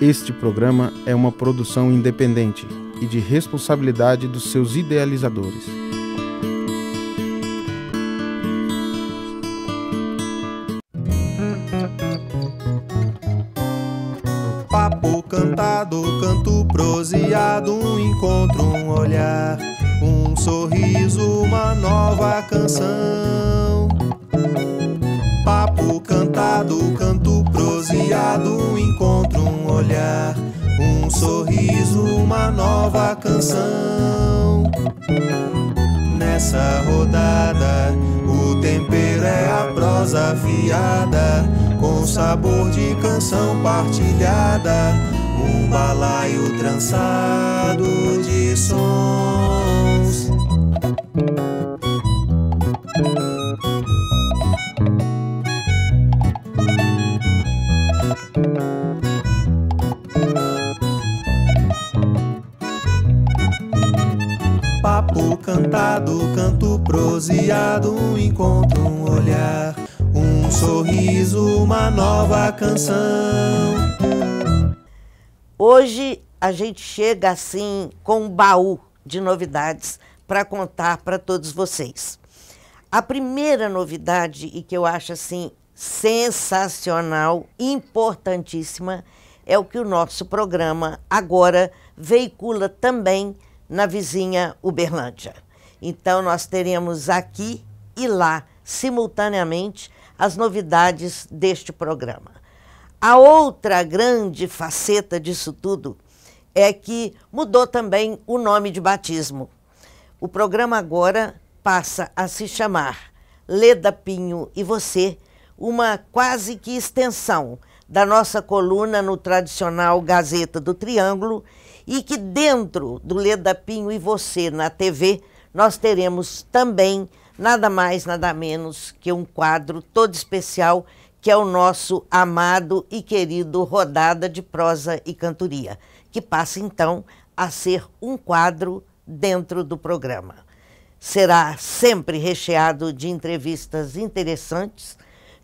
Este programa é uma produção independente e de responsabilidade dos seus idealizadores. Papo cantado, canto proseado, um encontro, um olhar, um sorriso, uma nova canção. Papo cantado, canto proseado, um encontro, um olhar, um sorriso, uma nova canção. Nessa rodada, o tempero é a prosa afiada, com sabor de canção partilhada, um balaio trançado de sons. Papo cantado, canto proseado, um encontro, um olhar, um sorriso, uma nova canção. Hoje a gente chega assim com um baú de novidades para contar para todos vocês. A primeira novidade, e que eu acho assim sensacional, importantíssima, é o que o nosso programa agora veicula também na vizinha Uberlândia. Então nós teremos aqui e lá, simultaneamente, as novidades deste programa. A outra grande faceta disso tudo é que mudou também o nome de batismo. O programa agora passa a se chamar Leda Pinho e Você, uma quase que extensão da nossa coluna no tradicional Gazeta do Triângulo, e que dentro do Leda Pinho e Você na TV, nós teremos também nada mais, nada menos que um quadro todo especial, que é o nosso amado e querido Rodada de Prosa e Cantoria, que passa então a ser um quadro dentro do programa. Será sempre recheado de entrevistas interessantes,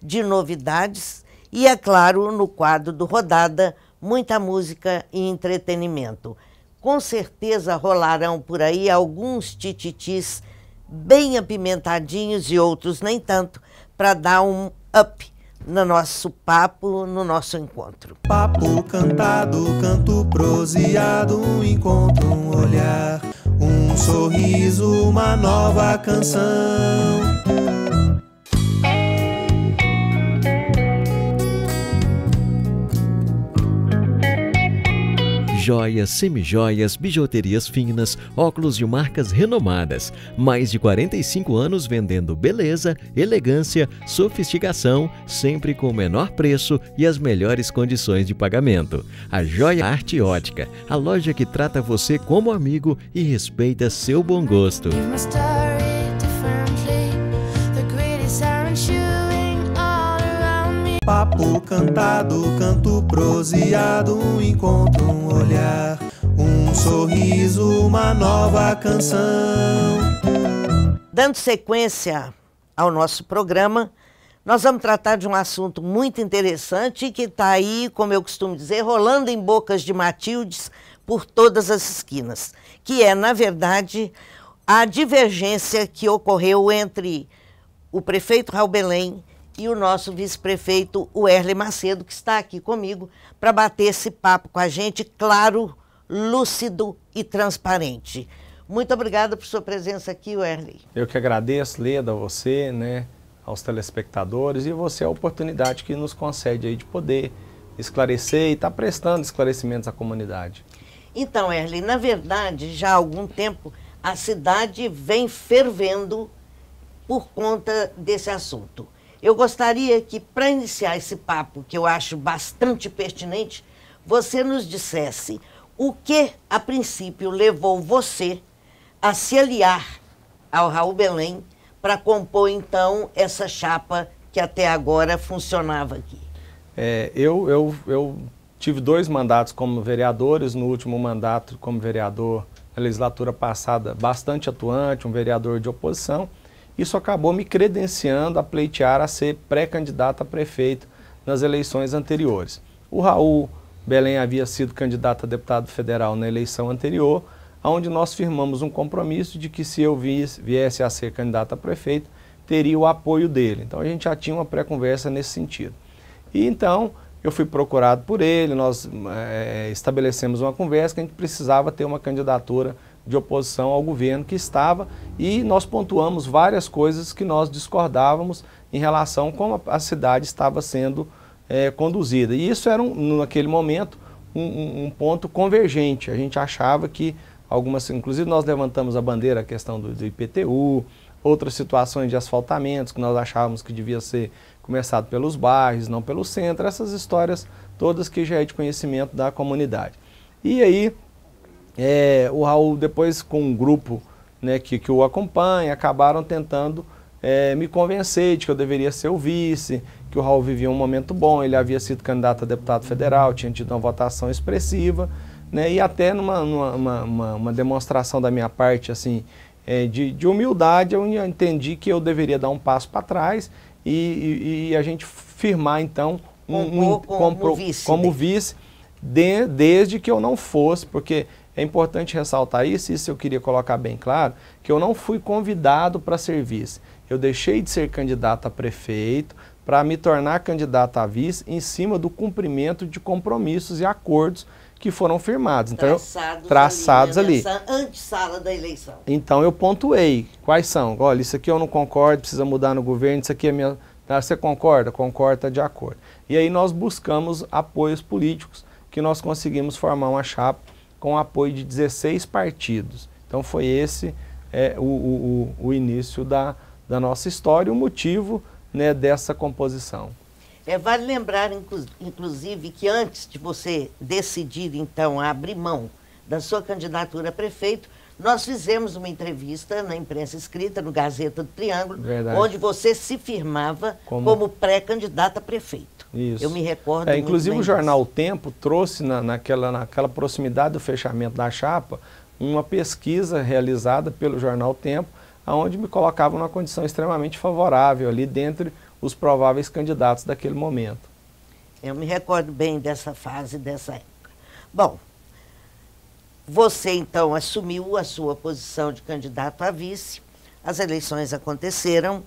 de novidades e, é claro, no quadro do Rodada, muita música e entretenimento. Com certeza rolarão por aí alguns tititis bem apimentadinhos e outros nem tanto, para dar um up no nosso papo, no nosso encontro. Papo cantado, canto proseado, um encontro, um olhar, um sorriso, uma nova canção. Joias, semijoias, bijuterias finas, óculos de marcas renomadas. Mais de 45 anos vendendo beleza, elegância, sofisticação, sempre com o menor preço e as melhores condições de pagamento. A Joia Arte Ótica, a loja que trata você como amigo e respeita seu bom gosto. Papo cantado, canto proseado, um encontro, um olhar, um sorriso, uma nova canção. Dando sequência ao nosso programa, nós vamos tratar de um assunto muito interessante que está aí, como eu costumo dizer, rolando em bocas de Matildes por todas as esquinas, que é, na verdade, a divergência que ocorreu entre o prefeito Raul Belém e o nosso vice-prefeito, o Erle Macedo, que está aqui comigo para bater esse papo com a gente, claro, lúcido e transparente. Muito obrigada por sua presença aqui, Erle. Eu que agradeço, Leda, a você, né, aos telespectadores, e você a oportunidade que nos concede aí de poder esclarecer e estar prestando esclarecimentos à comunidade. Então, Erle, na verdade, já há algum tempo, a cidade vem fervendo por conta desse assunto. Eu gostaria que, para iniciar esse papo, que eu acho bastante pertinente, você nos dissesse o que, a princípio, levou você a se aliar ao Raul Belém para compor, então, essa chapa que até agora funcionava aqui. Eu tive 2 mandatos como vereadores, no último mandato como vereador, na legislatura passada, bastante atuante, um vereador de oposição. Isso acabou me credenciando a pleitear a ser pré-candidato a prefeito nas eleições anteriores. O Raul Belém havia sido candidata a deputado federal na eleição anterior, onde nós firmamos um compromisso de que se eu viesse a ser candidato a prefeito, teria o apoio dele. Então a gente já tinha uma pré-conversa nesse sentido. E então eu fui procurado por ele, nós estabelecemos uma conversa que a gente precisava ter uma candidatura de oposição ao governo que estava, e nós pontuamos várias coisas que nós discordávamos em relação a como a cidade estava sendo conduzida. E isso era, naquele momento, um ponto convergente. A gente achava que inclusive nós levantamos a bandeira, a questão do IPTU, outras situações de asfaltamentos que nós achávamos que devia ser começado pelos bairros, não pelo centro, essas histórias todas que já é de conhecimento da comunidade. E aí, o Raul, depois com um grupo, né, que o acompanha, acabaram tentando me convencer de que eu deveria ser o vice, que o Raul vivia um momento bom, ele havia sido candidato a deputado federal, tinha tido uma votação expressiva, né, e até numa demonstração da minha parte assim, de humildade, eu entendi que eu deveria dar um passo para trás e a gente firmar então como vice, desde que eu não fosse, porque é importante ressaltar isso eu queria colocar bem claro, que eu não fui convidado para ser vice. Eu deixei de ser candidato a prefeito para me tornar candidato a vice em cima do cumprimento de compromissos e acordos que foram firmados. Então, traçados ali. Nessa antessala da eleição. Então eu pontuei quais são. Olha, isso aqui eu não concordo, precisa mudar no governo, isso aqui é minha... Você concorda? Concorda, de acordo. E aí nós buscamos apoios políticos, que nós conseguimos formar uma chapa com apoio de 16 partidos. Então foi esse o início da nossa história, o motivo, né, dessa composição. Vale lembrar, inclusive, que antes de você decidir, então, a abrir mão da sua candidatura a prefeito, nós fizemos uma entrevista na imprensa escrita, no Gazeta do Triângulo, Verdade. Onde você se firmava como pré-candidato a prefeito. Isso. Eu me recordo muito inclusive bem o jornal O Tempo trouxe naquela proximidade do fechamento da chapa uma pesquisa realizada pelo jornal O Tempo, onde me colocava numa condição extremamente favorável ali dentre os prováveis candidatos daquele momento. Eu me recordo bem dessa fase, dessa época. Bom, você então assumiu a sua posição de candidato a vice, as eleições aconteceram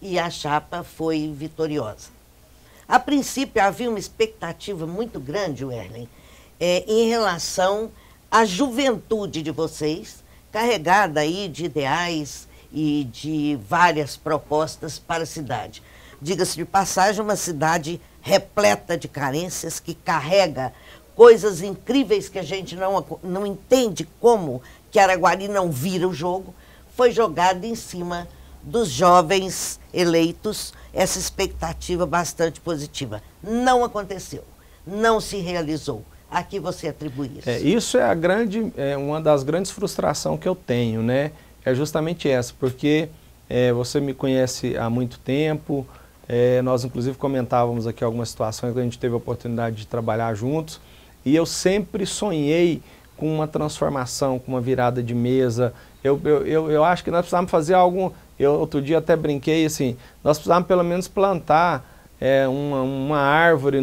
e a chapa foi vitoriosa. A princípio havia uma expectativa muito grande, Werlen, em relação à juventude de vocês, carregada aí de ideais e de várias propostas para a cidade. Diga-se de passagem, uma cidade repleta de carências, que carrega coisas incríveis que a gente não entende como que Araguari não vira o jogo, foi jogada em cima dos jovens eleitos essa expectativa bastante positiva. Não aconteceu, não se realizou. A que você atribui isso? Isso é uma das grandes frustrações que eu tenho, né? É justamente essa, porque você me conhece há muito tempo, nós inclusive comentávamos aqui algumas situações que a gente teve a oportunidade de trabalhar juntos, e eu sempre sonhei com uma transformação, com uma virada de mesa. Eu acho que nós precisávamos fazer algo. Eu outro dia até brinquei assim, nós precisávamos pelo menos plantar uma árvore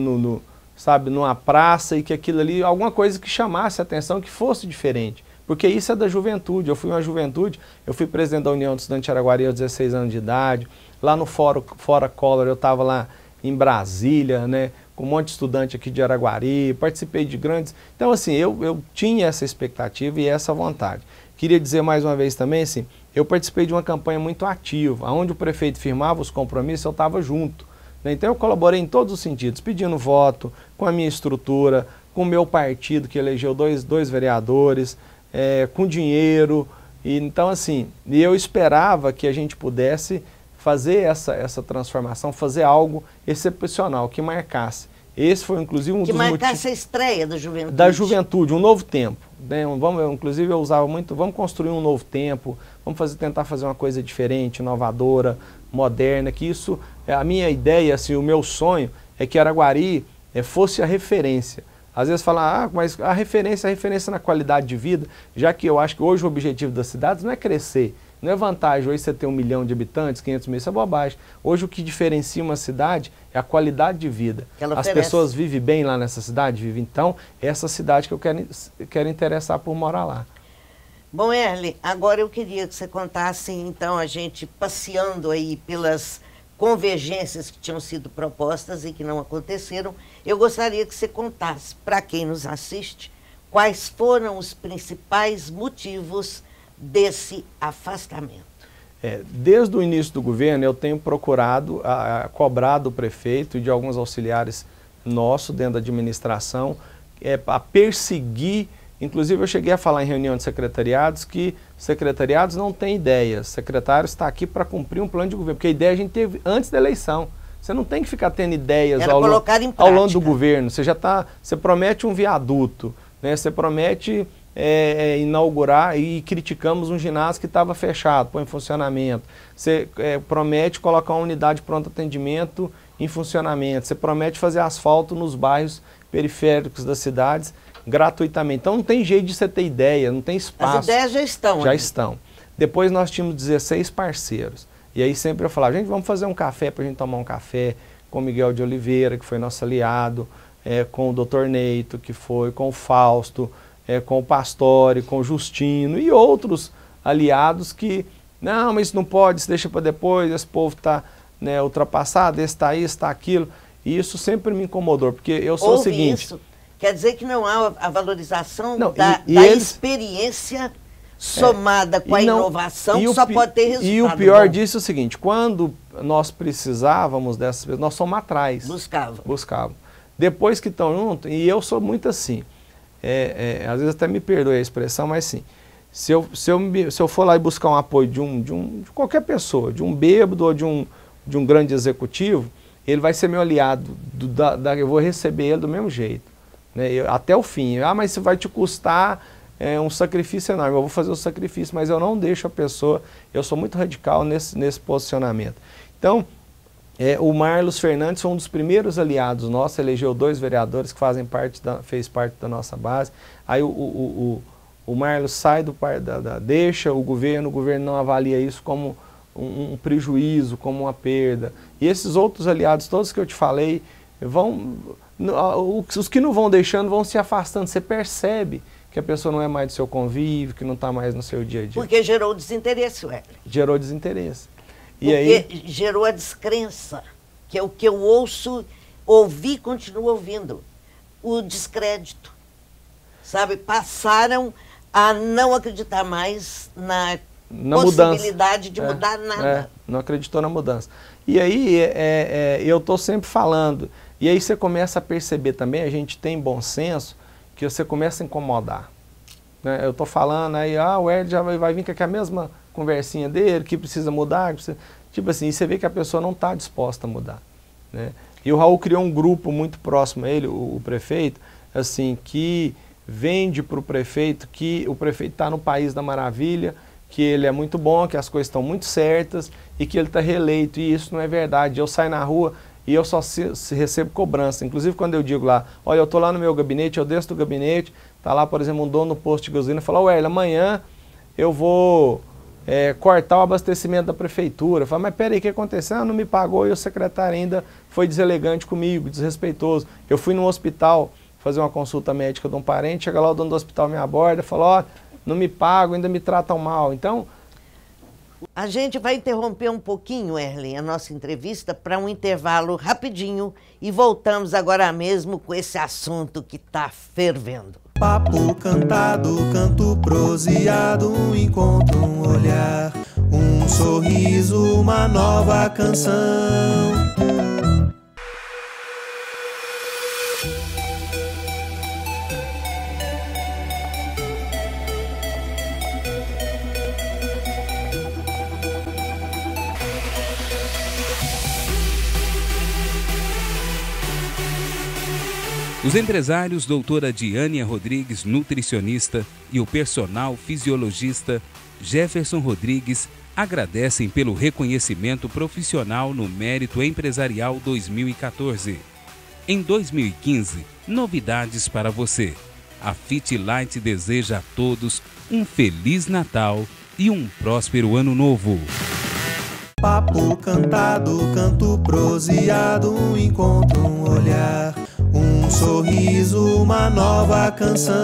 sabe, numa praça, e que aquilo ali, alguma coisa que chamasse a atenção, que fosse diferente. Porque isso é da juventude. Eu fui uma juventude, eu fui presidente da União de Estudantes de Araguari aos 16 anos de idade, lá no Fora Collor, eu estava lá em Brasília, né, com um monte de estudante aqui de Araguari, participei de grandes... Então, assim, eu tinha essa expectativa e essa vontade. Queria dizer mais uma vez também, assim, eu participei de uma campanha muito ativa, onde o prefeito firmava os compromissos, eu estava junto. Né? Então, eu colaborei em todos os sentidos, pedindo voto, com a minha estrutura, com o meu partido, que elegeu dois vereadores, com dinheiro. E, então, assim, eu esperava que a gente pudesse fazer essa transformação, fazer algo excepcional, que marcasse. Esse foi, inclusive, um dos motivos... Que marcasse a estreia da juventude. Da juventude, um novo tempo. Né? Inclusive, eu usava muito, vamos construir um novo tempo, vamos tentar fazer uma coisa diferente, inovadora, moderna, que isso, a minha ideia, assim, o meu sonho é que Araguari fosse a referência. Às vezes falam, mas a referência na qualidade de vida, já que eu acho que hoje o objetivo das cidades não é crescer, Não é vantagem hoje você ter 1 milhão de habitantes, 500 mil, isso é bobagem. Hoje o que diferencia uma cidade é a qualidade de vida. As pessoas vivem bem lá nessa cidade? Vivem. Então, é essa cidade que eu quero interessar por morar lá. Bom, Erle, agora eu queria que você contasse, então, a gente passeando aí pelas convergências que tinham sido propostas e que não aconteceram. Eu gostaria que você contasse, para quem nos assiste, quais foram os principais motivos desse afastamento. Desde o início do governo, eu tenho procurado cobrar do prefeito e de alguns auxiliares nossos dentro da administração a perseguir. Inclusive, eu cheguei a falar em reunião de secretariados que secretariados não têm ideias. Secretário está aqui para cumprir um plano de governo, porque a ideia a gente teve antes da eleição. Você não tem que ficar tendo ideias ao longo do governo. Você promete um viaduto, né? Você promete inaugurar e criticamos um ginásio que estava fechado, põe em funcionamento. Você promete colocar uma unidade de pronto atendimento em funcionamento. Você promete fazer asfalto nos bairros periféricos das cidades gratuitamente. Então não tem jeito de você ter ideia, não tem espaço. As ideias já estão. Já estão. Depois nós tínhamos 16 parceiros. E aí sempre eu falava, gente, vamos fazer um café para a gente tomar um café com o Miguel de Oliveira, que foi nosso aliado, com o Dr. Neito, que foi, com o Fausto, com o Pastore, com o Justino e outros aliados que, não, mas isso não pode, isso deixa para depois, esse povo está ultrapassado, esse está isso, está aquilo. E isso sempre me incomodou, porque eu sou o seguinte... Isso. Quer dizer que não há a valorização da experiência somada com a inovação, que só pode ter resultado. E o pior disso é o seguinte, quando nós precisávamos dessas pessoas, nós somos atrás. Buscavam. Depois que estão juntos, e eu sou muito assim, às vezes até me perdoe a expressão, mas sim, se eu for lá e buscar um apoio de qualquer pessoa, de um bêbado ou de um grande executivo, ele vai ser meu aliado, eu vou receber ele do mesmo jeito. Até o fim. Mas isso vai te custar um sacrifício enorme. Eu vou fazer o sacrifício, mas eu não deixo a pessoa... Eu sou muito radical nesse posicionamento. Então, o Marlos Fernandes foi um dos primeiros aliados nossos, elegeu 2 vereadores que fez parte da nossa base. Aí o Marlos sai deixa o governo não avalia isso como um prejuízo, como uma perda. E esses outros aliados, todos que eu te falei, os que não vão deixando vão se afastando. Você percebe que a pessoa não é mais do seu convívio, que não está mais no seu dia a dia. Porque gerou desinteresse, Wesley. Gerou desinteresse. Porque gerou a descrença, que é o que eu ouvi e continuo ouvindo. O descrédito. Sabe? Passaram a não acreditar mais na possibilidade de mudar nada. Não acreditou na mudança. E aí, eu estou sempre falando... E aí você começa a perceber também, a gente tem bom senso, que você começa a incomodar. Eu estou falando aí, o Hélio já vai vir com a mesma conversinha dele, que precisa mudar, tipo assim, e você vê que a pessoa não está disposta a mudar. E o Raul criou um grupo muito próximo a ele, o prefeito, assim, que vende para o prefeito que o prefeito está no país da maravilha, que ele é muito bom, que as coisas estão muito certas e que ele está reeleito, e isso não é verdade. Eu saio na rua... E eu só recebo cobrança. Inclusive, quando eu digo lá, olha, eu estou lá no meu gabinete, eu desço do gabinete, está lá, por exemplo, um dono do posto de gasolina, fala, ué, amanhã eu vou cortar o abastecimento da prefeitura. Eu falo, mas peraí, o que aconteceu? Não me pagou e o secretário ainda foi deselegante comigo, desrespeitoso. Eu fui no hospital fazer uma consulta médica de um parente, chega lá o dono do hospital me aborda, fala, ó, não me pago, ainda me tratam mal. Então... A gente vai interromper um pouquinho, Erlen, a nossa entrevista para um intervalo rapidinho e voltamos agora mesmo com esse assunto que está fervendo. Papo cantado, canto proseado, um encontro, um olhar, um sorriso, uma nova canção. Os empresários doutora Diânia Rodrigues, nutricionista, e o personal fisiologista Jefferson Rodrigues agradecem pelo reconhecimento profissional no Mérito Empresarial 2014. Em 2015, novidades para você. A Fit Light deseja a todos um Feliz Natal e um próspero ano novo. Papo cantado, canto proseado, um encontro, um olhar, um sorriso, uma nova canção.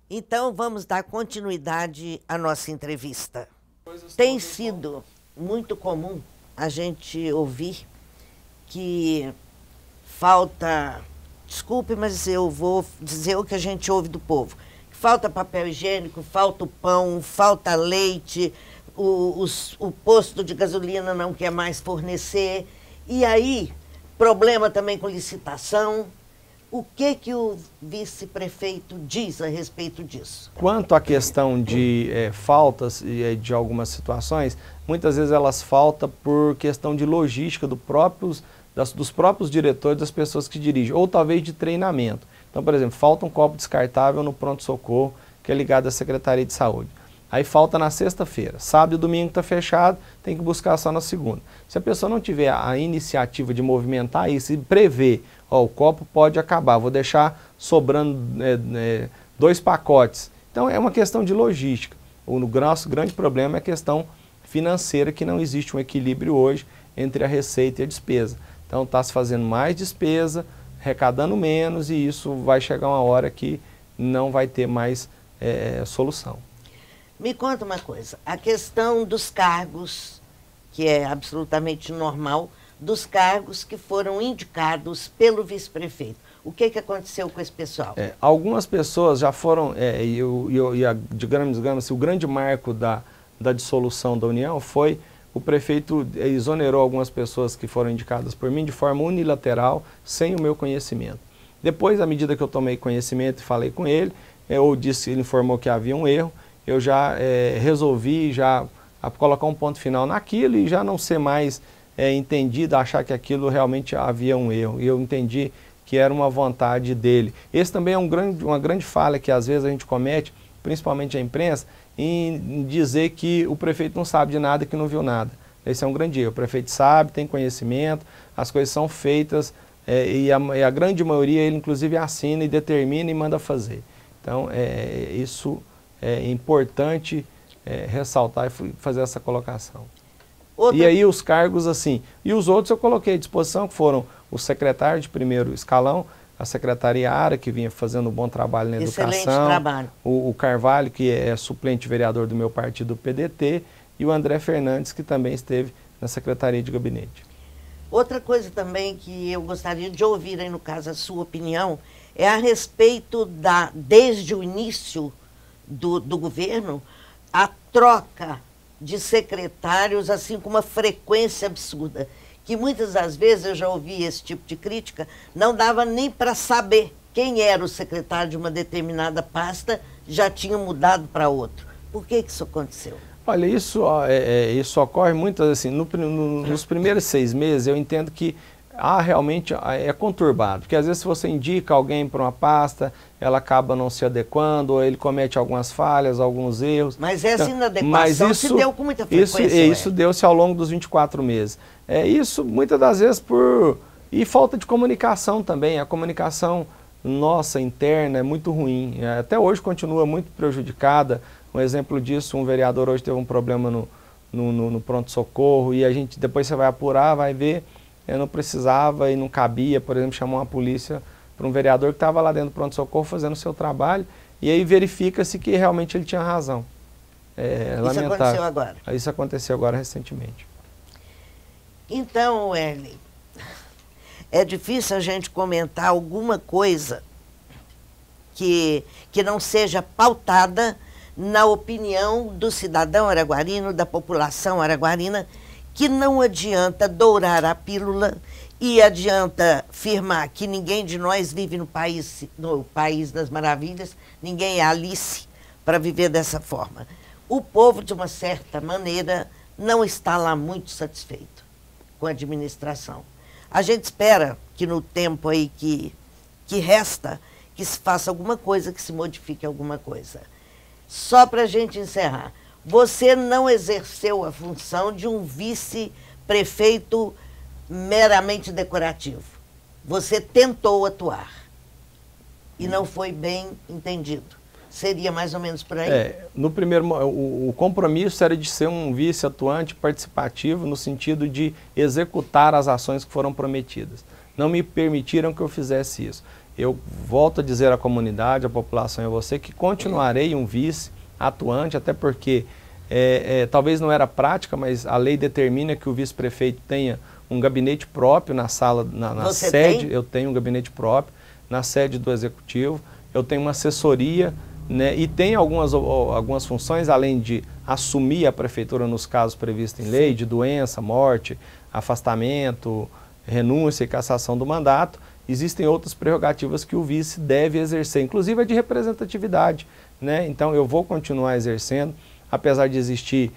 Então vamos dar continuidade à nossa entrevista. Tem sido muito comum a gente ouvir que falta, desculpe, mas eu vou dizer o que a gente ouve do povo, falta papel higiênico, falta o pão, falta leite, o posto de gasolina não quer mais fornecer, e aí, problema também com licitação. O que o vice-prefeito diz a respeito disso? Quanto à questão de faltas de algumas situações, muitas vezes elas faltam por questão de logística dos próprios diretores, das pessoas que dirigem, ou talvez de treinamento. Então, por exemplo, falta um copo descartável no pronto-socorro, que é ligado à Secretaria de Saúde. Aí falta na sexta-feira. Sábado e domingo está fechado, tem que buscar só na segunda. Se a pessoa não tiver a iniciativa de movimentar isso e prever, o copo pode acabar, vou deixar sobrando 2 pacotes. Então é uma questão de logística. O nosso grande problema é a questão financeira, que não existe um equilíbrio hoje entre a receita e a despesa. Então está se fazendo mais despesa, arrecadando menos, e isso vai chegar uma hora que não vai ter mais solução. Me conta uma coisa, a questão dos cargos, que é absolutamente normal, dos cargos que foram indicados pelo vice-prefeito. O que aconteceu com esse pessoal? Algumas pessoas já foram, digamos assim, o grande marco da dissolução da União foi o prefeito exonerou algumas pessoas que foram indicadas por mim de forma unilateral, sem o meu conhecimento. Depois, à medida que eu tomei conhecimento e falei com ele, ele informou que havia um erro, eu já resolvi colocar um ponto final naquilo e já não ser mais entendido, achar que aquilo realmente havia um erro. E eu entendi que era uma vontade dele. Esse também é uma grande falha que às vezes a gente comete, principalmente a imprensa, em dizer que o prefeito não sabe de nada, que não viu nada. Esse é um grande erro. O prefeito sabe, tem conhecimento, as coisas são feitas e a grande maioria ele inclusive assina e determina e manda fazer. Então isso é importante ressaltar e fazer essa colocação. E aí os cargos assim, e os outros eu coloquei à disposição, que foram o secretário de primeiro escalão, a secretaria Ara, que vinha fazendo um bom trabalho na educação. Excelente trabalho. O Carvalho, que é suplente vereador do meu partido, o PDT, e o André Fernandes, que também esteve na secretaria de gabinete. Outra coisa também que eu gostaria de ouvir aí, no caso, a sua opinião, é a respeito desde o início do governo, a troca de secretários, assim, com uma frequência absurda, que muitas das vezes eu já ouvi esse tipo de crítica, não dava nem para saber quem era o secretário de uma determinada pasta, já tinha mudado para outro. Por que isso aconteceu? Olha, isso ocorre muitas assim, nos primeiros 6 meses eu entendo que realmente é conturbado, porque às vezes se você indica alguém para uma pasta, ela acaba não se adequando, ou ele comete algumas falhas, alguns erros. Mas essa inadequação se deu com muita frequência. Isso deu-se ao longo dos 24 meses. Isso muitas das vezes e falta de comunicação também. A comunicação nossa interna é muito ruim, até hoje continua muito prejudicada. Um exemplo disso, um vereador hoje teve um problema no pronto-socorro, e a gente depois você vai apurar, vai ver, não precisava e não cabia, por exemplo, chamar uma polícia para um vereador que estava lá dentro do pronto-socorro fazendo o seu trabalho, e aí verifica-se que realmente ele tinha razão. Isso aconteceu agora? Isso aconteceu agora recentemente. Então, Erlen, é difícil a gente comentar alguma coisa que não seja pautada na opinião do cidadão araguarino, da população araguarina, que não adianta dourar a pílula e adianta afirmar que ninguém de nós vive no país das maravilhas, ninguém é Alice para viver dessa forma. O povo, de uma certa maneira, não está lá muito satisfeito com a administração. A gente espera que no tempo aí que resta, que se faça alguma coisa, que se modifique alguma coisa. Só para a gente encerrar, você não exerceu a função de um vice-prefeito meramente decorativo. Você tentou atuar e não foi bem entendido. Seria mais ou menos por aí? No primeiro, o compromisso era de ser um vice atuante participativo no sentido de executar as ações que foram prometidas. Não me permitiram que eu fizesse isso. Eu volto a dizer à comunidade, à população e a você que continuarei um vice atuante, até porque talvez não era prática, mas a lei determina que o vice-prefeito tenha um gabinete próprio na sala, na sede. Tem? Eu tenho um gabinete próprio na sede do Executivo, eu tenho uma assessoria, né, e tem algumas funções, além de assumir a prefeitura nos casos previstos em lei, de doença, morte, afastamento, renúncia e cassação do mandato, existem outras prerrogativas que o vice deve exercer, inclusive a de representatividade, né? Então eu vou continuar exercendo, apesar de existir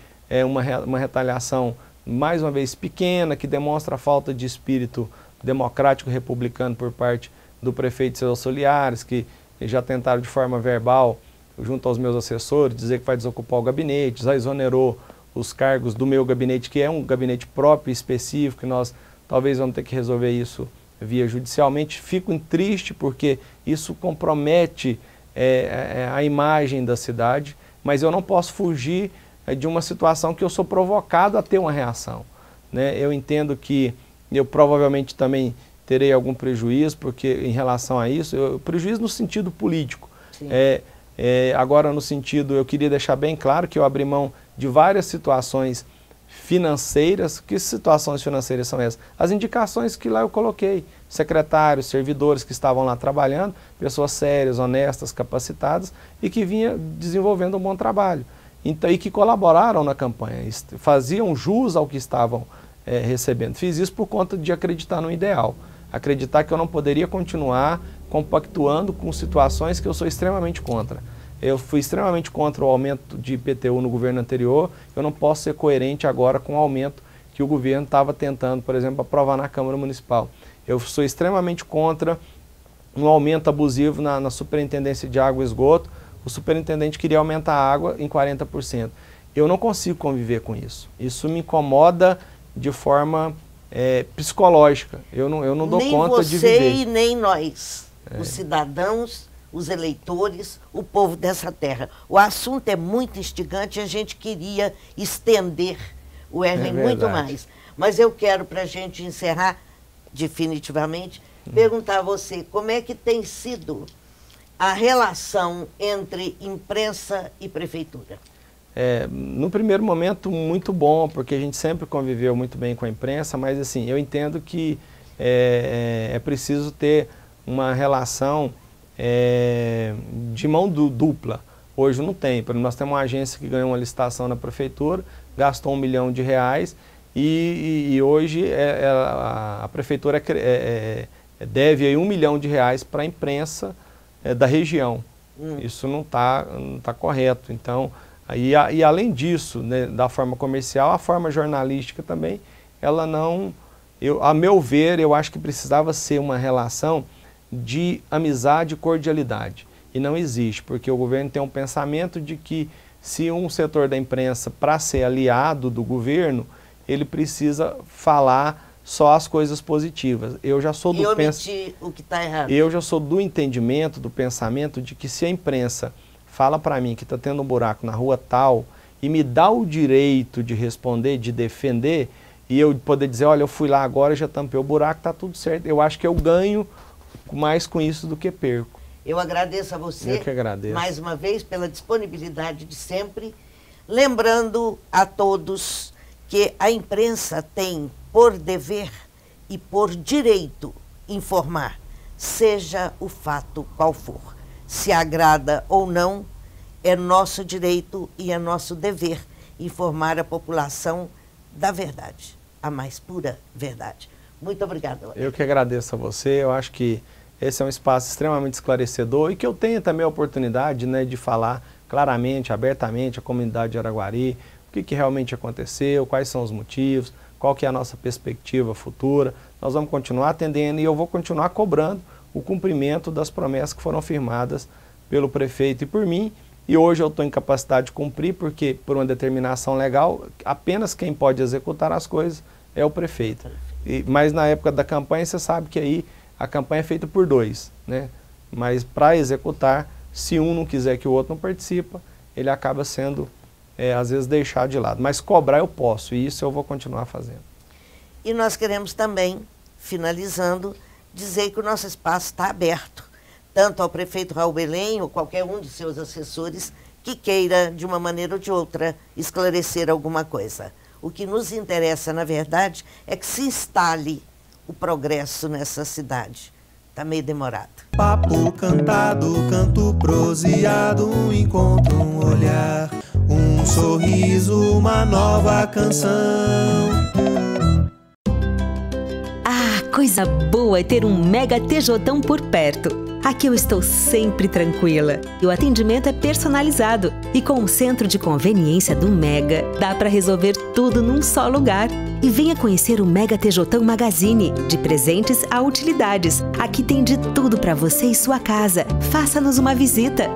uma retaliação, mais uma vez, pequena, que demonstra a falta de espírito democrático republicano por parte do prefeito e seus auxiliares, que já tentaram de forma verbal, junto aos meus assessores, dizer que vai desocupar o gabinete, já exonerou os cargos do meu gabinete, que é um gabinete próprio e específico, e nós talvez vamos ter que resolver isso via judicialmente. Fico triste porque isso compromete a imagem da cidade, mas eu não posso fugir de uma situação que eu sou provocado a ter uma reação, né? Eu entendo que eu provavelmente também terei algum prejuízo, porque em relação a isso, prejuízo no sentido político. Agora no sentido, eu queria deixar bem claro que eu abri mão de várias situações financeiras. Que situações financeiras são essas? As indicações que lá eu coloquei, secretários, servidores que estavam lá trabalhando, pessoas sérias, honestas, capacitadas e que vinham desenvolvendo um bom trabalho. Então, e que colaboraram na campanha, faziam jus ao que estavam recebendo. Fiz isso por conta de acreditar no ideal. Acreditar que eu não poderia continuar compactuando com situações que eu sou extremamente contra. Eu fui extremamente contra o aumento de IPTU no governo anterior, eu não posso ser coerente agora com o aumento que o governo estava tentando, por exemplo, aprovar na Câmara Municipal. Eu sou extremamente contra um aumento abusivo na Superintendência de Água e Esgoto. O superintendente queria aumentar a água em 40%. Eu não consigo conviver com isso. Isso me incomoda de forma psicológica. Eu não dou conta de viver. Nem você e nem nós, os cidadãos, os eleitores, o povo dessa terra. O assunto é muito instigante e a gente queria estender o Erlen muito mais. Mas eu quero, para a gente encerrar definitivamente, perguntar a você como é que tem sido a relação entre imprensa e prefeitura. No primeiro momento, muito bom, porque a gente sempre conviveu muito bem com a imprensa, mas assim, eu entendo que é preciso ter uma relação de mão dupla. Hoje não tem. Por exemplo, nós temos uma agência que ganhou uma licitação na prefeitura, gastou R$1 milhão e hoje a prefeitura deve aí R$1 milhão para a imprensa da região. Isso não tá correto. Então, e além disso, né, da forma comercial, a forma jornalística também, ela não... a meu ver, eu acho que precisava ser uma relação de amizade e cordialidade. E não existe, porque o governo tem um pensamento de que se um setor da imprensa, para ser aliado do governo, ele precisa falar só as coisas positivas. Eu já sou do o que está errado. Eu já sou do entendimento, do pensamento de que se a imprensa fala para mim que está tendo um buraco na rua tal e me dá o direito de responder, de defender, e eu poder dizer, olha, eu fui lá agora, já tampei o buraco, está tudo certo. Eu acho que eu ganho mais com isso do que perco. Eu agradeço a você, eu que agradeço, mais uma vez, pela disponibilidade de sempre, lembrando a todos que a imprensa tem por dever e por direito informar, seja o fato qual for. Se agrada ou não, é nosso direito e é nosso dever informar a população da verdade, a mais pura verdade. Muito obrigada. Eu que agradeço a você, eu acho que esse é um espaço extremamente esclarecedor e que eu tenha também a oportunidade, né, de falar claramente, abertamente à comunidade de Araguari, o que realmente aconteceu, quais são os motivos, qual que é a nossa perspectiva futura. Nós vamos continuar atendendo e eu vou continuar cobrando o cumprimento das promessas que foram firmadas pelo prefeito e por mim. E hoje eu estou em capacidade de cumprir, porque por uma determinação legal, apenas quem pode executar as coisas é o prefeito. Mas na época da campanha, você sabe que aí a campanha é feita por dois, né? Mas para executar Se um não quiser que o outro não participa, ele acaba sendo, às vezes, deixado de lado. Mas cobrar eu posso, e isso eu vou continuar fazendo. E nós queremos também, finalizando, dizer que o nosso espaço está aberto, tanto ao prefeito Raul Belém ou qualquer um de seus assessores que queira, de uma maneira ou de outra, esclarecer alguma coisa. O que nos interessa, na verdade, é que se instale o progresso nessa cidade. Está meio demorado. Papo cantado, canto proseado, um encontro, um olhar, um sorriso, uma nova canção. Coisa boa é ter um Mega TJão por perto. Aqui eu estou sempre tranquila. E o atendimento é personalizado. E com o centro de conveniência do Mega, dá para resolver tudo num só lugar. E venha conhecer o Mega TJão Magazine, de presentes a utilidades. Aqui tem de tudo para você e sua casa. Faça-nos uma visita.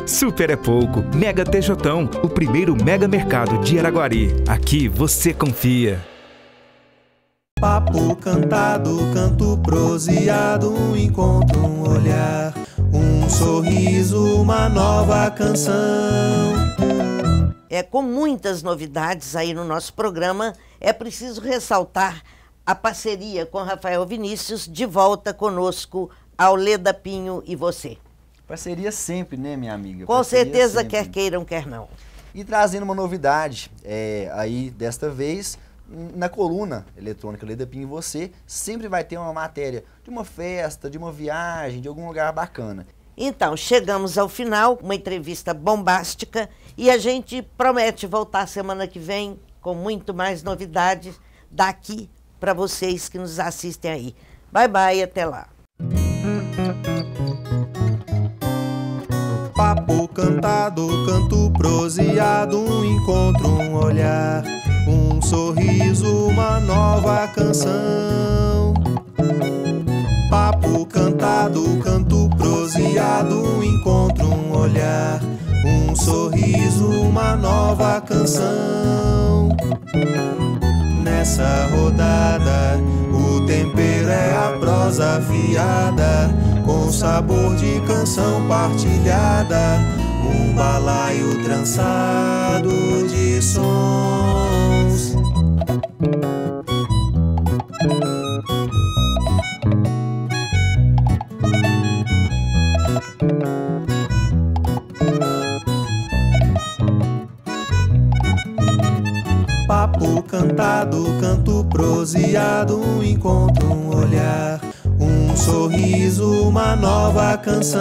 Super é pouco. Mega TJão, o primeiro mega mercado de Araguari. Aqui você confia. Papo cantado, canto proseado, um encontro, um olhar, um sorriso, uma nova canção. Com muitas novidades aí no nosso programa, é preciso ressaltar a parceria com Rafael Vinícius, de volta conosco ao Leda Pinho e você. Parceria sempre, né, minha amiga? Com certeza, quer queiram, quer não. E trazendo uma novidade, aí desta vez, na coluna eletrônica Leda Pinho e você, sempre vai ter uma matéria de uma festa, de uma viagem, de algum lugar bacana. Então, chegamos ao final, uma entrevista bombástica, e a gente promete voltar semana que vem com muito mais novidades daqui para vocês que nos assistem aí. Bye, bye, até lá. Papo cantado, canto proseado, um encontro, um olhar, um sorriso, uma nova canção. Papo cantado, canto proseado, um encontro, um olhar, um sorriso, uma nova canção. Nessa rodada, o tempero é a prosa afiada, com sabor de canção partilhada, um balaio trançado de sons. Papo cantado, canto proseado, um encontro, um olhar, um sorriso, uma nova canção.